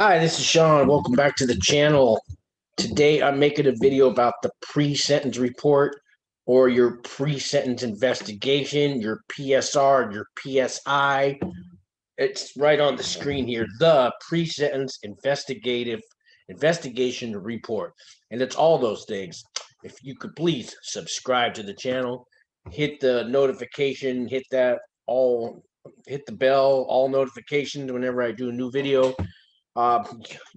Hi, this is Sean. Welcome back to the channel. Today I'm making a video about the pre-sentence report or your pre-sentence investigation, your PSR, your PSI. It's right on the screen here. The pre-sentence investigation report. And it's all those things. If you could please subscribe to the channel, hit the notification, hit the bell, all notifications whenever I do a new video. uh,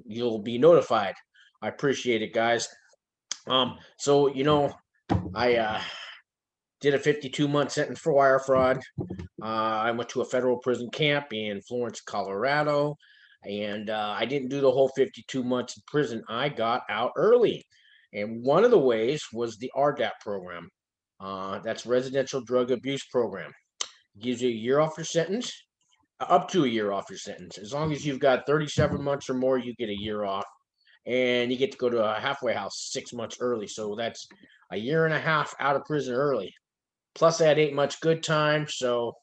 you'll be notified. I appreciate it, guys. So I did a 52-month sentence for wire fraud. I went to a federal prison camp in Florence, Colorado, and I didn't do the whole 52 months in prison. I got out early, and one of the ways was the Rdap program. That's Residential Drug Abuse Program. It gives you a year off your sentence, up to a year off your sentence. As long as you've got 37 months or more, you get a year off, and you get to go to a halfway house 6 months early. So that's a year and a half out of prison early. Plus, I had 8 months good time. So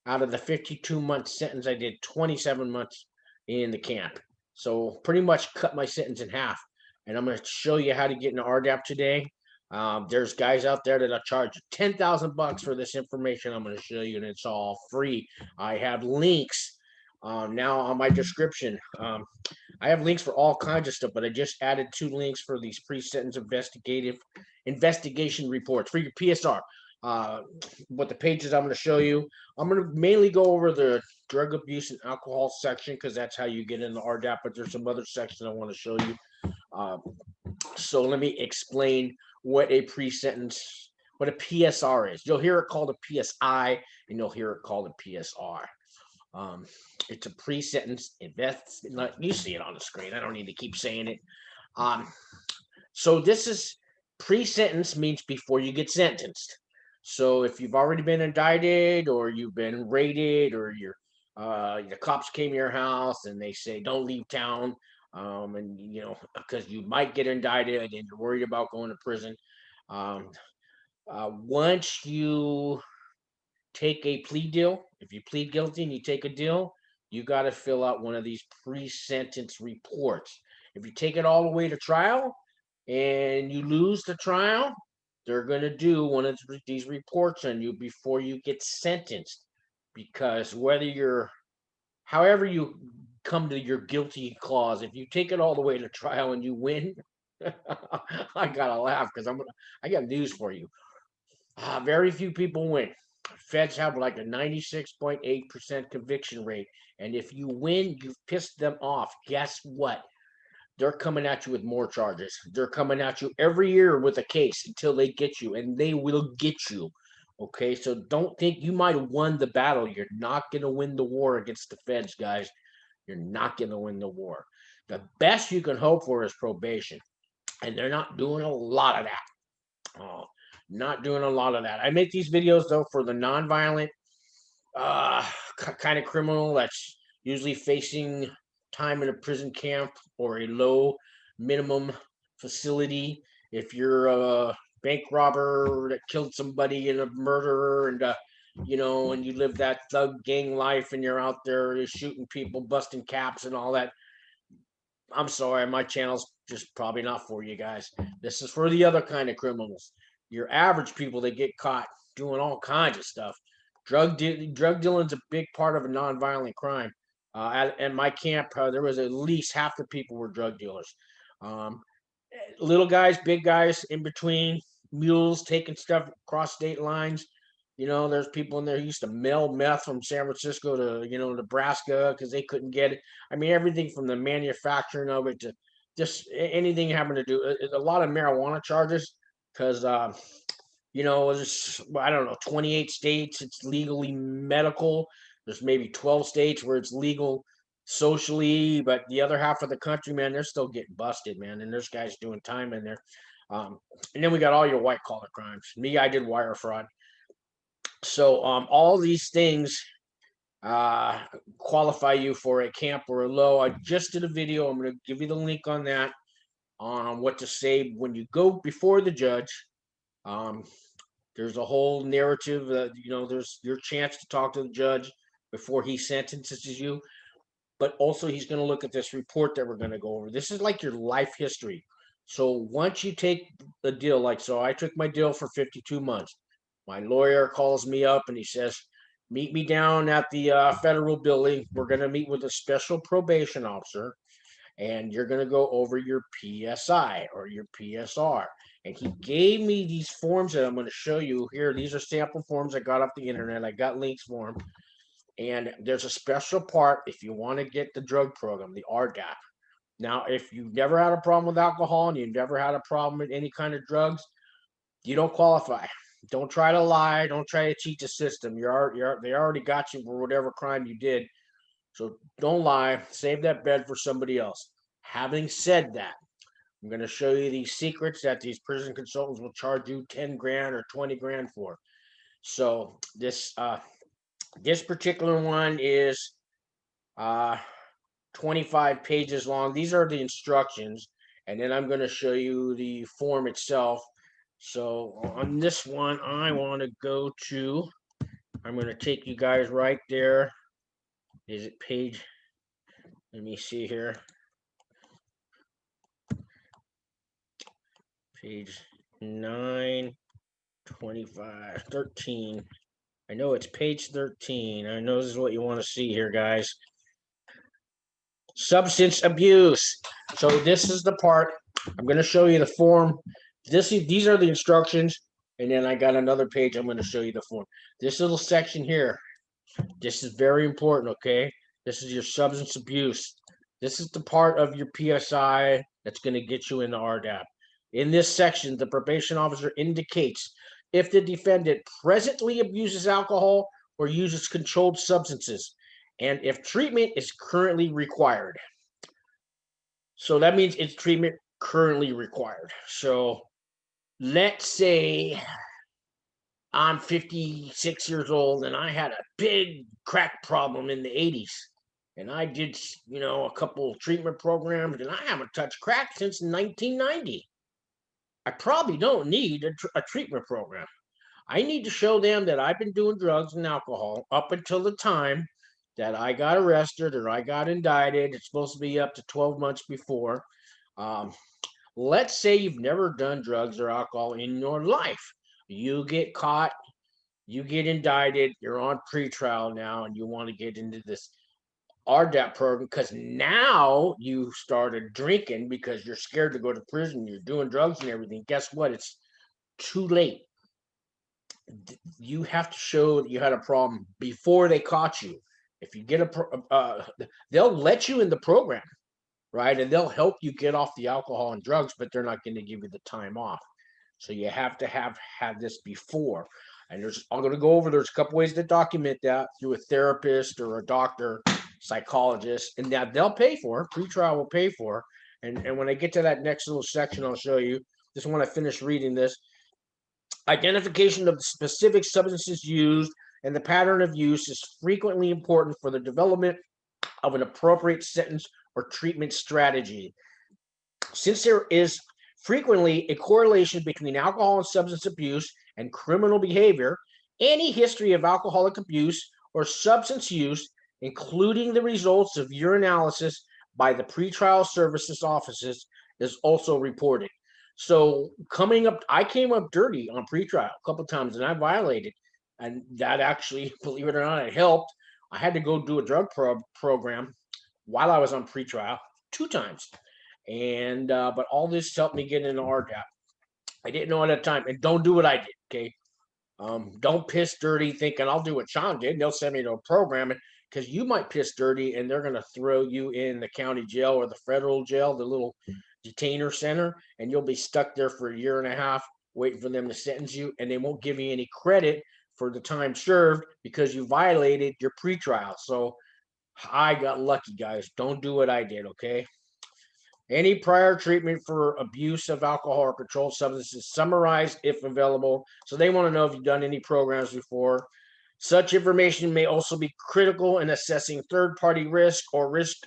out of the 52-month sentence, I did 27 months in the camp. So pretty much cut my sentence in half. And I'm going to show you how to get into RDAP today. There's guys out there that'll charge $10,000 for this information I'm going to show you, and it's all free. I have links now on my description. I have links for all kinds of stuff, but I just added 2 links for these pre-sentence investigation reports for your PSR. What the pages I'm going to show you. I'm going to mainly go over the drug abuse and alcohol section because that's how you get into RDAP, but there's some other sections I want to show you. So let me explain what a PSR is. You'll hear it called a PSI, and you'll hear it called a PSR. It's a pre-sentence invest. You see it on the screen. I don't need to keep saying it. So this is pre-sentence means before you get sentenced. So if you've already been indicted, or you've been raided, or the cops came to your house and they say don't leave town, and because you might get indicted and you're worried about going to prison. Once you take a plea deal, if you plead guilty and you take a deal, you got to fill out one of these pre-sentence reports. If you take it all the way to trial and you lose the trial, they're going to do one of these reports on you before you get sentenced. Because however you come to your guilty clause, if you take it all the way to trial and you win, I gotta laugh because I got news for you. Very few people win. Feds have like a 96.8% conviction rate. And if you win, you've pissed them off. Guess what? They're coming at you with more charges. They're coming at you every year with a case until they get you, and they will get you. Okay, so don't think you might have won the battle. You're not going to win the war against the feds, guys. You're not going to win the war. The best you can hope for is probation, and they're not doing a lot of that. Not doing a lot of that. I make these videos though for the nonviolent kind of criminal that's usually facing time in a prison camp or a low minimum facility. If you're a bank robber that killed somebody and a murderer, and and you live that thug gang life and you're out there shooting people, busting caps and all that, I'm sorry, my channel's just probably not for you guys. This is for the other kind of criminals. Your average people that get caught doing all kinds of stuff. Drug dealing's a big part of a nonviolent crime. At my camp, there was at least half the people were drug dealers. Um, Little guys, big guys, in between, mules taking stuff across state lines. There's people in there who used to mail meth from San Francisco to Nebraska because they couldn't get it. I mean, everything from the manufacturing of it to just anything having to do a lot of marijuana charges because there's, I don't know, 28 states it's legally medical. There's maybe 12 states where it's legal socially, but the other half of the country, man, they're still getting busted, man. And there's guys doing time in there. And then we got all your white collar crimes. Me, I did wire fraud. So all these things qualify you for a camp or a low. I just did a video. I'm going to give you the link on that, on what to say when you go before the judge. There's a whole narrative that, there's your chance to talk to the judge before he sentences you. but also he's going to look at this report that we're going to go over. This is like your life history. So once you take the deal, like, so I took my deal for 52 months. My lawyer calls me up and he says, meet me down at the federal building. We're going to meet with a special probation officer and you're going to go over your PSI or your PSR. And he gave me these forms that I'm going to show you here. These are sample forms I got off the internet. I got links for them. And there's a special part if you want to get the drug program, the Rdap. Now, if you've never had a problem with alcohol and you've never had a problem with any kind of drugs, you don't qualify. Don't try to lie. Don't try to cheat the system. They already got you for whatever crime you did. So don't lie. Save that bed for somebody else. Having said that, I'm going to show you these secrets that these prison consultants will charge you 10 grand or 20 grand for. So this particular one is 25 pages long. These are the instructions, and then I'm going to show you the form itself. So on this one, I want to go to, I'm going to take you guys right there. Is it page? Let me see here. Page 9, 25, 13. I know it's page 13. I know this is what you want to see here, guys. Substance abuse. So this is the part. I'm going to show you the form. These are the instructions. And then I got another page. I'm going to show you the form. This little section here. This is very important, okay? This is your substance abuse. This is the part of your PSI that's going to get you into Rdap. In this section, the probation officer indicates if the defendant presently abuses alcohol or uses controlled substances, and if treatment is currently required. So that means it's treatment currently required. So let's say I'm 56 years old and I had a big crack problem in the 80s. And I did, a couple treatment programs, and I haven't touched crack since 1990. I probably don't need a treatment program. I need to show them that I've been doing drugs and alcohol up until the time that I got arrested or I got indicted. It's supposed to be up to 12 months before. Let's say you've never done drugs or alcohol in your life. You get caught, you get indicted, you're on pretrial now, and you want to get into this Rdap program because now you started drinking because you're scared to go to prison. You're doing drugs and everything. Guess what? It's too late. You have to show that you had a problem before they caught you. If you get they'll let you in the program, right? And they'll help you get off the alcohol and drugs, but they're not going to give you the time off. So you have to have had this before. And I'm going to go over, there's a couple ways to document that through a therapist or a doctor, psychologist, and that they'll pay for, pretrial will pay for. And when I get to that next little section, I'll show you. Just when I finish reading this, identification of the specific substances used and the pattern of use is frequently important for the development of an appropriate sentence or treatment strategy. Since there is frequently a correlation between alcohol and substance abuse and criminal behavior, any history of alcoholic abuse or substance use, including the results of urinalysis by the pretrial services offices, is also reported. So I came up dirty on pretrial a couple times, and I violated, and that actually, believe it or not, it helped. I had to go do a drug program while I was on pretrial 2 times, and but all this helped me get into Rdap. I didn't know at that time, and don't do what I did, okay? Don't piss dirty thinking I'll do what Sean did. They'll send me to a program because you might piss dirty and they're going to throw you in the county jail or the federal jail, the little detainer center, and you'll be stuck there for 1.5 years waiting for them to sentence you, and they won't give you any credit for the time served because you violated your pretrial. So I got lucky, guys. Don't do what I did, okay? Any prior treatment for abuse of alcohol or controlled substances summarized if available. So they want to know if you've done any programs before. Such information may also be critical in assessing third-party risk or risk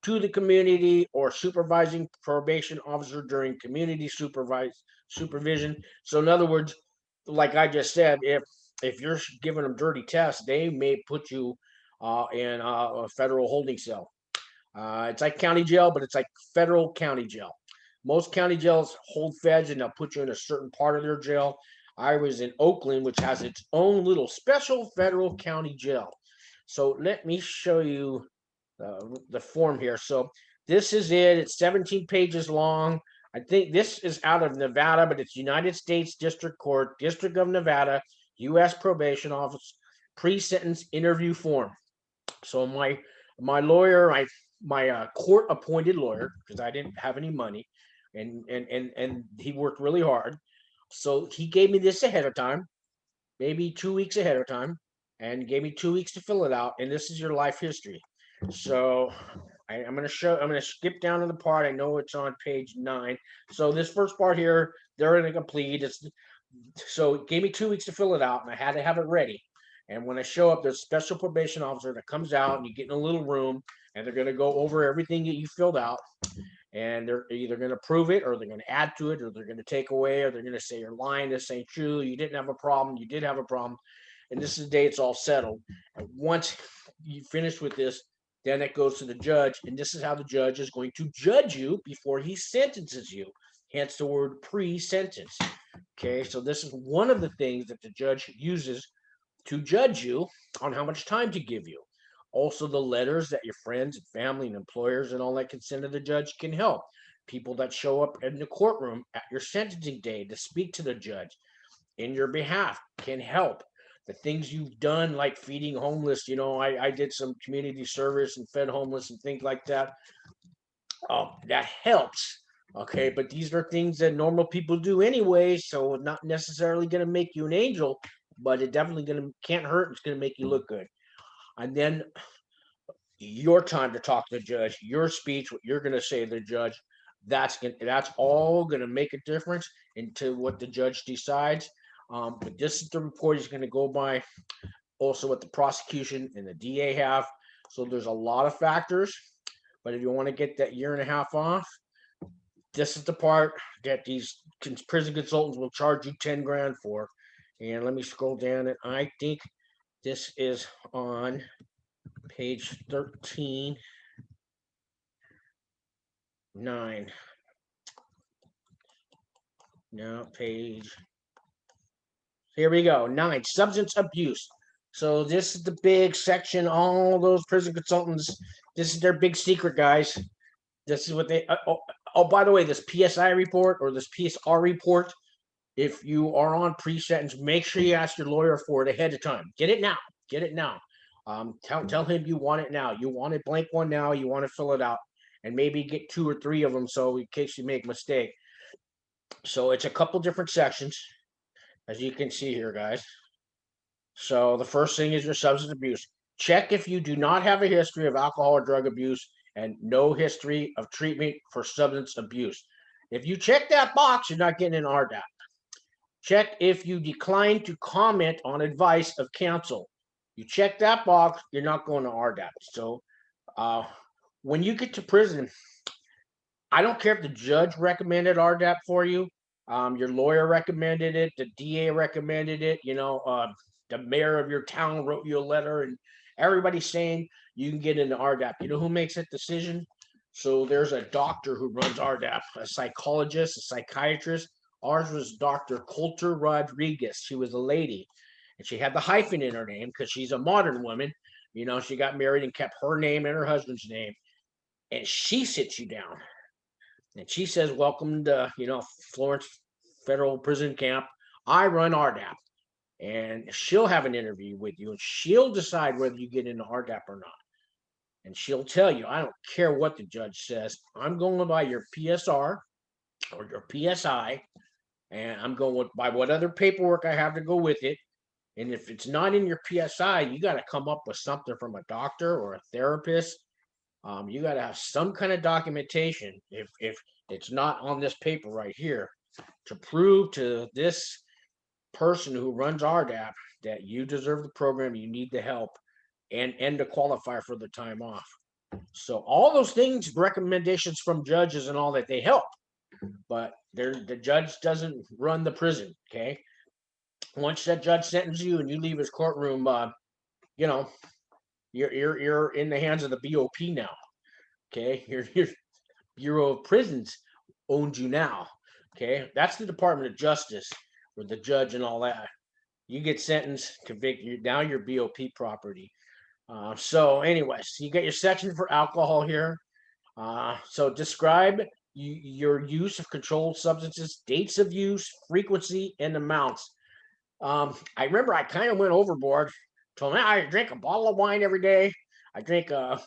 to the community or supervising probation officer during community supervision. So in other words, like I just said, if you're giving them dirty tests, they may put you in a federal holding cell. It's like county jail, but it's like federal county jail. Most county jails hold feds and they'll put you in a certain part of their jail. I was in Oakland, which has its own little special federal county jail. So let me show you the form here. So this is it. It's 17 pages long. I think this is out of Nevada, but it's United States District Court, District of Nevada, U.S. Probation Office, pre-sentence interview form. So my lawyer, my court appointed lawyer, because I didn't have any money, and he worked really hard. So he gave me this ahead of time, maybe 2 weeks ahead of time, and gave me 2 weeks to fill it out. And this is your life history. So I'm gonna skip down to the part. I know it's on page 9. So this first part here, they're gonna complete. So it gave me 2 weeks to fill it out, and I had to have it ready. And when I show up, there's a special probation officer that comes out, and you get in a little room, and they're going to go over everything that you filled out. And they're either going to prove it, or they're going to add to it, or they're going to take away, or they're going to say you're lying, this ain't true, you didn't have a problem, you did have a problem. And this is the day it's all settled. And once you finish with this, then it goes to the judge, and this is how the judge is going to judge you before he sentences you. Hence the word pre-sentence. Okay, so this is one of the things that the judge uses to judge you on how much time to give you. Also, the letters that your friends and family and employers and all that can send to the judge can help. People that show up in the courtroom at your sentencing day to speak to the judge in your behalf can help. The things you've done, like feeding homeless, I did some community service and fed homeless and things like that. That helps. Okay, but these are things that normal people do anyway, so not necessarily going to make you an angel, but it definitely can't hurt. It's going to make you look good. And then your time to talk to the judge, your speech, what you're going to say to the judge, that's all going to make a difference into what the judge decides. But this is the report he's going to go by. Also, what the prosecution and the DA have. So there's a lot of factors. But if you want to get that year and a half off, this is the part that these prison consultants will charge you 10 grand for. And let me scroll down, and I think this is on page 13, 9. No, page. Here we go. 9, substance abuse. So this is the big section. All those prison consultants, this is their big secret, guys. This is what they. By the way, this PSI report or this PSR report, if you are on pre-sentence, make sure you ask your lawyer for it ahead of time. Get it now. Get it now. Tell him you want it now. You want it blank one now. You want to fill it out, and maybe get 2 or 3 of them so in case you make a mistake. So it's a couple different sections, as you can see here, guys. So the first thing is your substance abuse. Check if you do not have a history of alcohol or drug abuse and no history of treatment for substance abuse. If you check that box, you're not getting an Rdap. Check if you decline to comment on advice of counsel. You check that box, you're not going to Rdap. So when you get to prison, I don't care if the judge recommended Rdap for you, your lawyer recommended it, the DA recommended it, the mayor of your town wrote you a letter, and everybody's saying you can get into Rdap. You know who makes that decision? So there's a doctor who runs Rdap, a psychologist, a psychiatrist. Ours was Dr. Coulter Rodriguez. She was a lady, and she had the hyphen in her name because she's a modern woman. She got married and kept her name and her husband's name, and she sits you down. And she says, welcome to, Florence Federal Prison Camp. I run Rdap. And she'll have an interview with you, and she'll decide whether you get into Rdap or not. And she'll tell you, I don't care what the judge says. I'm going by your PSR or your PSI, and I'm going by what other paperwork I have to go with it. And if it's not in your PSI, you got to come up with something from a doctor or a therapist. You got to have some kind of documentation if it's not on this paper right here to prove to this person who runs Rdap that you deserve the program, you need the help, and to qualify for the time off. So all those things, recommendations from judges and all that, they help, but the judge doesn't run the prison. Okay, once that judge sentences you and you leave his courtroom, you're in the hands of the BOP now. Okay, your Bureau of Prisons owns you now. Okay, that's the Department of Justice with the judge and all that. You get sentenced, convicted. Now you're BOP property. So, anyways, you get your section for alcohol here. So, describe your use of controlled substances, dates of use, frequency, and amounts. I remember I kind of went overboard. Told me I drink a bottle of wine every day. I drink a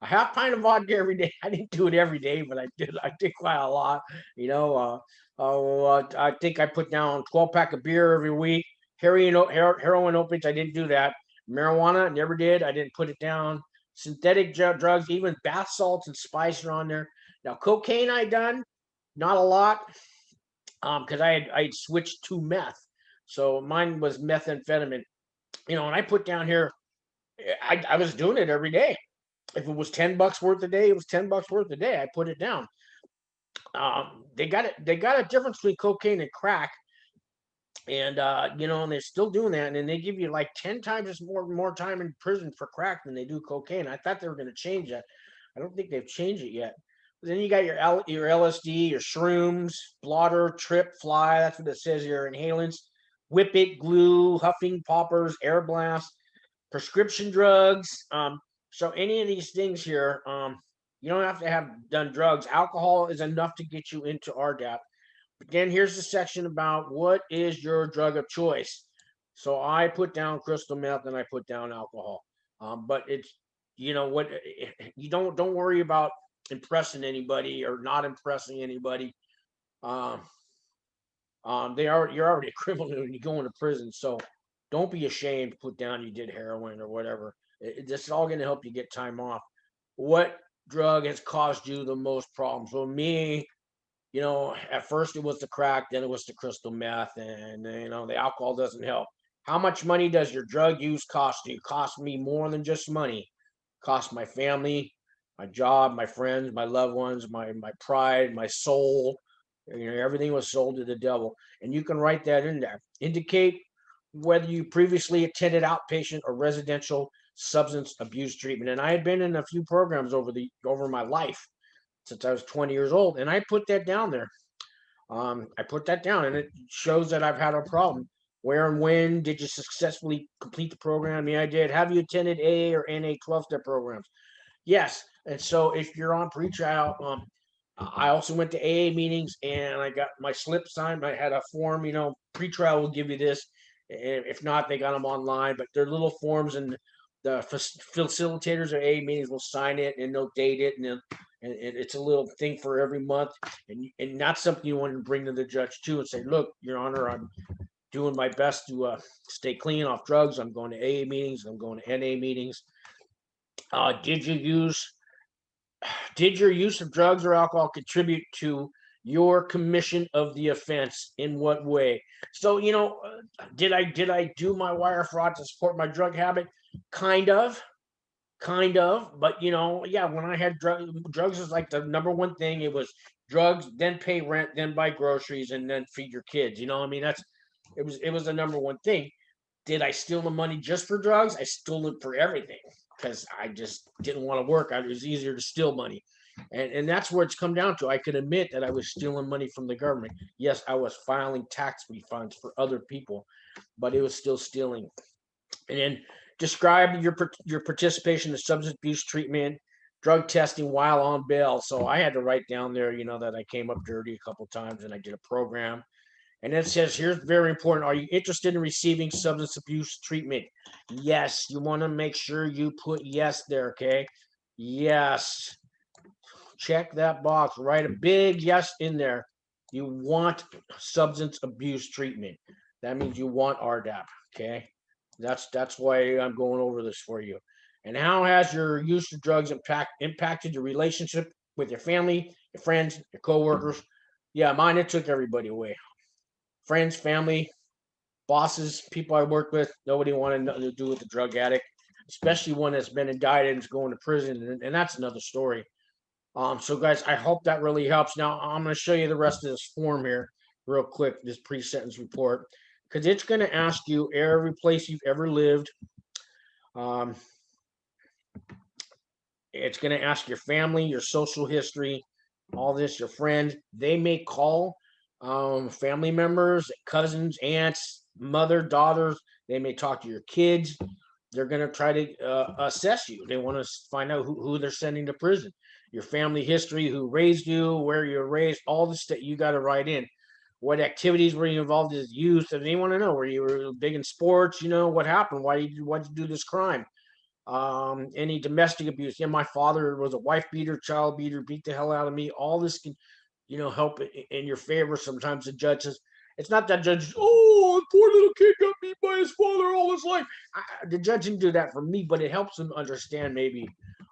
half pint of vodka every day. I didn't do it every day, but I did. I did quite a lot. You know, I think I put down 12 pack of beer every week. Heroin, opiates, I didn't do that. Marijuana, never did. I didn't put it down. Synthetic drugs, even bath salts and spice are on there. Now, cocaine I done, not a lot, because I had switched to meth, so mine was methamphetamine. You know, and I put down here, I was doing it every day. If it was $10 worth a day, it was $10 worth a day. I put it down. They got it. They got a difference between cocaine and crack, and you know, and they're still doing that. And then they give you like 10 times as more time in prison for crack than they do cocaine. I thought they were going to change that. I don't think they've changed it yet. But then you got your LSD, your shrooms, blotter, trip, fly. That's what it says here. Inhalants, whip it, glue, huffing, poppers, air blast, prescription drugs. So any of these things here, you don't have to have done drugs. Alcohol is enough to get you into Rdap. But then here's the section about what is your drug of choice. So I put down crystal meth and I put down alcohol. But it's, you know what, you don't worry about impressing anybody or not impressing anybody. Um, you're already a criminal when you go into prison. So don't be ashamed to put down you did heroin or whatever. This is all going to help you get time off. What drug has caused you the most problems? Well, me, you know, at first it was the crack, then it was the crystal meth, and you know, the alcohol doesn't help. How much money does your drug use cost you? Cost me more than just money. Cost my family, my job, my friends, my loved ones, my pride, my soul. You know, everything was sold to the devil. And you can write that in there. Indicate whether you previously attended outpatient or residential substance abuse treatment. And I had been in a few programs over my life since I was 20 years old, and I put that down there. I put that down, and it shows that I've had a problem. Where and when did you successfully complete the program? Yeah, I did. Have you attended AA or NA 12-step programs? Yes. And so if you're on pretrial, I also went to AA meetings and I got my slip signed. I had a form, you know, pretrial will give you this. If not, they got them online, but they're little forms, and the facilitators of AA meetings will sign it and they'll date it, and it's a little thing for every month. And not something you want to bring to the judge too and say, look, Your Honor, I'm doing my best to stay clean off drugs. I'm going to AA meetings. I'm going to NA meetings. Uh, did you use did your use of drugs or alcohol contribute to your commission of the offense? In what way? So, you know, did I do my wire fraud to support my drug habit? Kind of, kind of. But you know, yeah, when I had drugs was like the number one thing. It was drugs, then pay rent, then buy groceries, and then feed your kids. You know, I mean, it was the number one thing. Did I steal the money just for drugs? I stole it for everything because I just didn't want to work. It was easier to steal money. And that's where it's come down to. I can admit that I was stealing money from the government. Yes, I was filing tax refunds for other people, but it was still stealing. And then describe your participation in substance abuse treatment, drug testing while on bail. So I had to write down there, you know, that I came up dirty a couple of times and I did a program. And then it says, here's very important. Are you interested in receiving substance abuse treatment? Yes. You want to make sure you put yes there, okay? Yes. Check that box. Write a big yes in there. You want substance abuse treatment. That means you want Rdap, okay? That's why I'm going over this for you. And how has your use of drugs impacted your relationship with your family, your friends, your coworkers? Yeah, mine, it took everybody away. Friends, family, bosses, people I work with, nobody wanted nothing to do with the drug addict, especially one that's been indicted and is going to prison. And that's another story. So guys, I hope that really helps. Now I'm going to show you the rest of this form here real quick, this pre-sentence report, because it's going to ask you every place you've ever lived. Um, It's going to ask your family, your social history, all this, your friends. They may call family members, cousins, aunts, mother, daughters. They may talk to your kids. They're going to try to assess you. They want to find out who they're sending to prison, your family history, who raised you, where you were raised, all this that you got to write in. What activities were you involved as youth? And they want to know, were you big in sports? You know, what happened? Why'd you do this crime? Any domestic abuse. Yeah, my father was a wife beater, child beater, beat the hell out of me. All this can, help in your favor. Sometimes the judge says, it's not that judge, oh, poor little kid got beat by his father all his life. The judge didn't do that for me, but it helps them understand maybe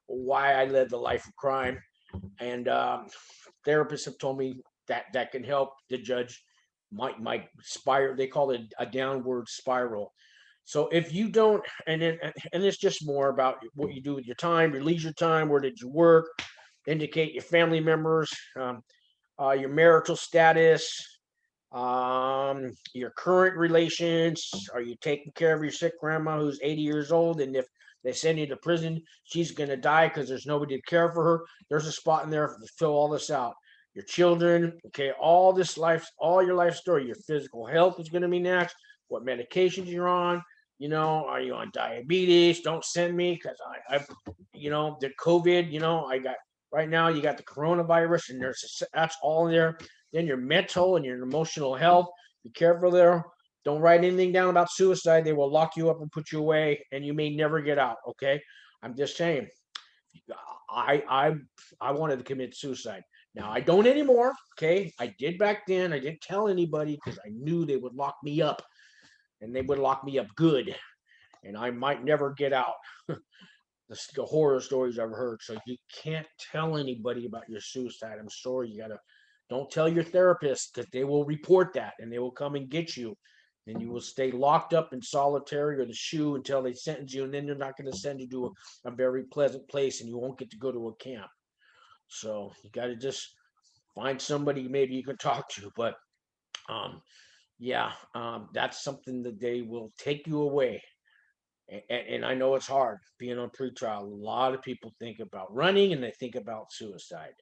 why I led the life of crime. And therapists have told me that can help the judge might spiral. They call it a downward spiral. So if you don't, and it's just more about what you do with your time, your leisure time. Where did you work? Indicate your family members, your marital status, your current relations. Are you taking care of your sick grandma who's 80 years old? And if they send you to prison, she's going to die because there's nobody to care for her. There's a spot in there to fill all this out. Your children, okay, all your life story. Your physical health is going to be next. What medications you're on. Are you on diabetes? Don't send me because the COVID. I got right now. You got the coronavirus, and that's all in there. Then your mental and your emotional health. Be careful there. Don't write anything down about suicide. They will lock you up and put you away, and you may never get out. Okay, I'm just saying. I wanted to commit suicide. Now I don't anymore. Okay, I did back then. I didn't tell anybody because I knew they would lock me up, and they would lock me up good, and I might never get out. The horror stories I've heard. So you can't tell anybody about your suicide. I'm sorry. Don't tell your therapist because they will report that and they will come and get you. And you will stay locked up in solitary or the shoe until they sentence you. And then they're not going to send you to a very pleasant place and you won't get to go to a camp. So you got to just find somebody maybe you can talk to. But that's something that they will take you away. And I know it's hard being on pretrial. A lot of people think about running and they think about suicide.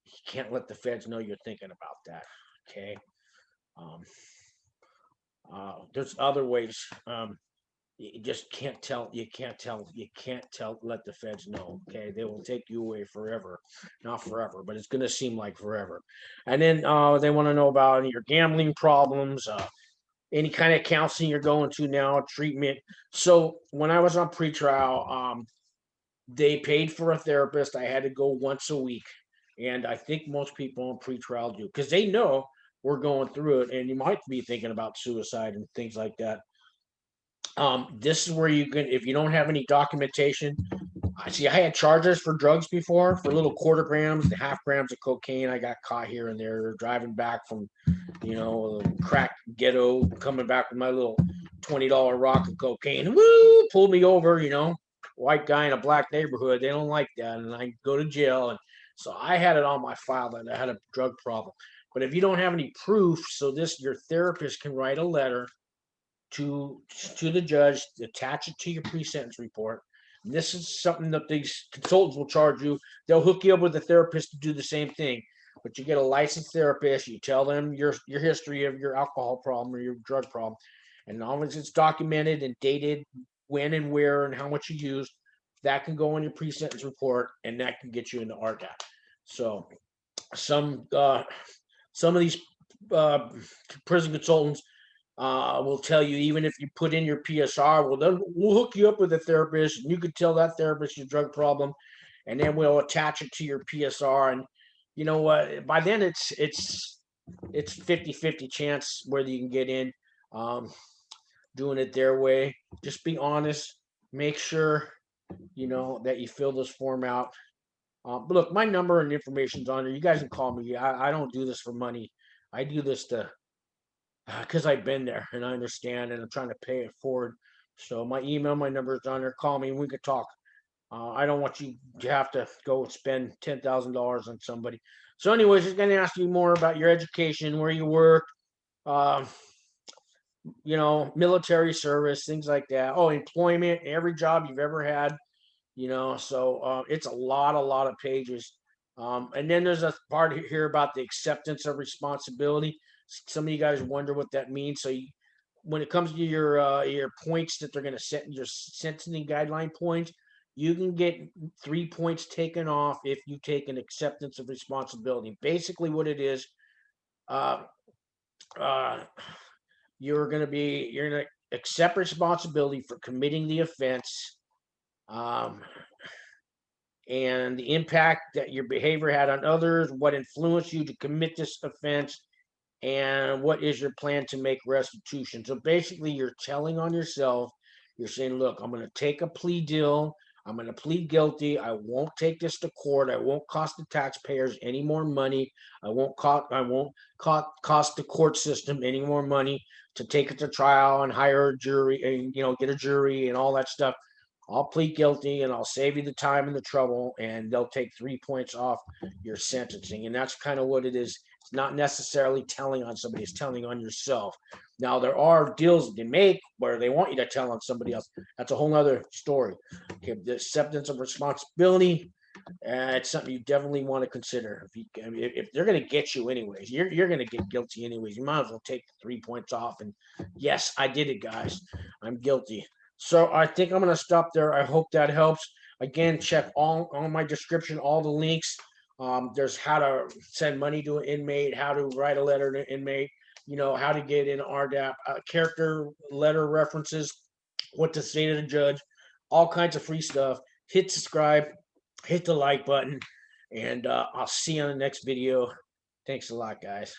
You can't let the feds know you're thinking about that. Okay. Um, there's other ways. You just can't tell. You can't tell. You can't tell. Let the feds know. Okay, they will take you away forever. Not forever, but it's going to seem like forever. And then they want to know about your gambling problems. Any kind of counseling you're going to now, treatment. So when I was on pretrial, they paid for a therapist. I had to go once a week, and I think most people on pretrial do because they know we're going through it, and you might be thinking about suicide and things like that. This is where you can, if you don't have any documentation. I see. I had charges for drugs before for little quarter grams, the half grams of cocaine. I got caught here and there driving back from crack ghetto, coming back with my little $20 rock of cocaine. Woo! Pulled me over, white guy in a black neighborhood. They don't like that. And I go to jail. And so I had it on my file that I had a drug problem. But if you don't have any proof, your therapist can write a letter to the judge, attach it to your pre-sentence report. And this is something that these consultants will charge you. They'll hook you up with a therapist to do the same thing. But you get a licensed therapist, you tell them your history of your alcohol problem or your drug problem. And as long as it's documented and dated when and where and how much you used, that can go on your pre-sentence report and that can get you into Rdap. So some of these prison consultants will tell you, even if you put in your PSR, well, then we'll hook you up with a therapist and you could tell that therapist your drug problem and then we'll attach it to your PSR. And you know what, by then it's 50-50 chance whether you can get in. Doing it their way. Just be honest. Make sure that you fill this form out. But look, my number and information's on there. You guys can call me. I don't do this for money. I do this because I've been there and I understand and I'm trying to pay it forward. So my email, my number is on there. Call me and we could talk. I don't want you to have to go and spend $10,000 on somebody. So anyways, it's going to ask you more about your education, where you work, military service, things like that. Oh, employment, every job you've ever had, So it's a lot of pages. And then there's a part here about the acceptance of responsibility. Some of you guys wonder what that means. So when it comes to your points that they're going to set, your sentencing guideline points, you can get 3 points taken off if you take an acceptance of responsibility. Basically, what it is, uh, uh, you're going to accept responsibility for committing the offense. And the impact that your behavior had on others, what influenced you to commit this offense, and what is your plan to make restitution. So basically, you're telling on yourself. You're saying, look, I'm going to take a plea deal. I'm going to plead guilty. I won't take this to court. I won't cost the taxpayers any more money. I won't cost the court system any more money to take it to trial and hire a jury and get a jury and all that stuff. I'll plead guilty and I'll save you the time and the trouble, and they'll take 3 points off your sentencing. And that's kind of what it is. It's not necessarily telling on somebody, it's telling on yourself. Now, there are deals that they make where they want you to tell on somebody else. That's a whole other story. Okay, the acceptance of responsibility, it's something you definitely want to consider. If they're going to get you anyways, you're going to get guilty anyways. You might as well take 3 points off. And yes, I did it, guys. I'm guilty. So I think I'm going to stop there. I hope that helps. Again, check all on my description, all the links. There's how to send money to an inmate, how to write a letter to an inmate, how to get in Rdap, character letter references, what to say to the judge, all kinds of free stuff. Hit subscribe, hit the like button, and I'll see you on the next video. Thanks a lot, guys.